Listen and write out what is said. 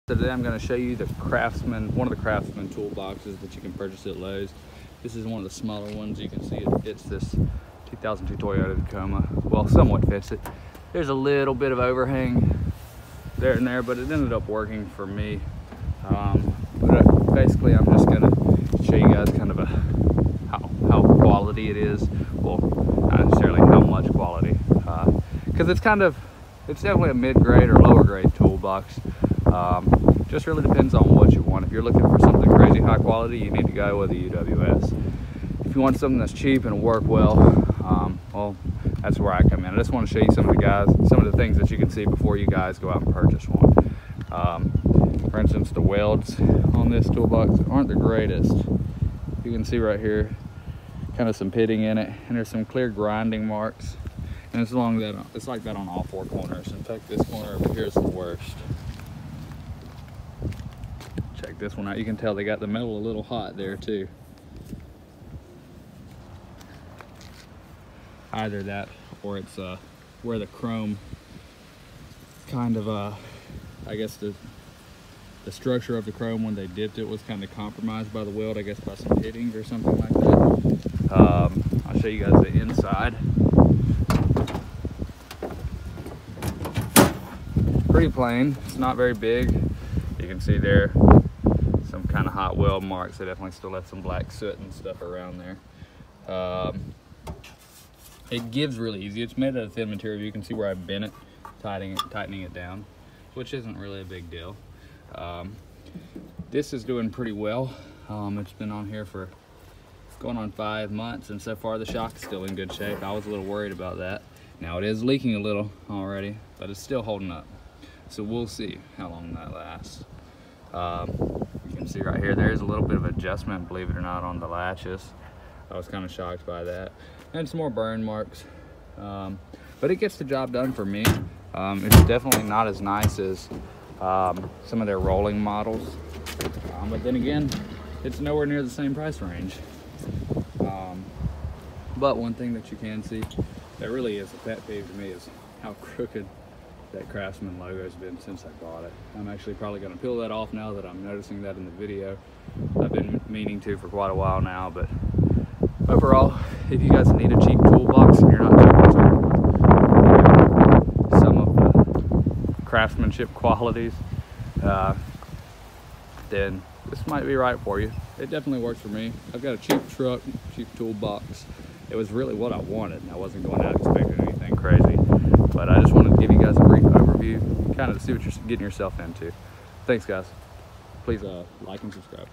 Today I'm going to show you the Craftsman, one of the Craftsman toolboxes that you can purchase at Lowe's. This is one of the smaller ones. You can see it fits this 2002 Toyota Tacoma. Well, somewhat fits it. There's a little bit of overhang there and there, but it ended up working for me. Basically, I'm just going to show you guys kind of how quality it is. Well, not necessarily how much quality, because it's definitely a mid-grade or lower grade toolbox. Just really depends on what you want. If you're looking for something crazy high quality, you need to go with a UWS. If you want something that's cheap and work well, well, that's where I come in. I just want to show you some of the things that you can see before you guys go out and purchase one. For instance, the welds on this toolbox aren't the greatest. You can see right here, kind of some pitting in it, and there's some clear grinding marks. And it's like that on all four corners. In fact, this corner over here is the worst. Check this one out. You can tell they got the metal a little hot there too. Either that or it's where the chrome kind of I guess the structure of the chrome when they dipped it was kind of compromised by the weld, I guess by some hitting or something like that. I'll show you guys the inside. Pretty plain. It's not very big. You can see there some kind of hot weld marks. They definitely still have some black soot and stuff around there. It gives really easy. It's made out of thin material. You can see where I've bent it, tightening it down, which isn't really a big deal. This is doing pretty well. It's been on here for going on 5 months, and so far the shock is still in good shape. I was a little worried about that. Now it is leaking a little already, but it's still holding up. So we'll see how long that lasts. You can see right here, there's a little bit of adjustment, believe it or not, on the latches. I was kind of shocked by that. And some more burn marks. But it gets the job done for me. It's definitely not as nice as some of their rolling models. But then again, it's nowhere near the same price range. But one thing that you can see that really is a pet peeve to me is how crooked that Craftsman logo has been since I bought it. I'm actually probably going to peel that off now that I'm noticing that in the video. I've been meaning to for quite a while now, but overall, if you guys need a cheap toolbox and you're not checking some of the craftsmanship qualities, then this might be right for you. It definitely works for me. I've got a cheap truck, cheap toolbox. It was really what I wanted, and I wasn't going out expecting anything crazy. But I just wanted to give you guys a brief overview, kind of to see what you're getting yourself into. Thanks, guys. Please like and subscribe.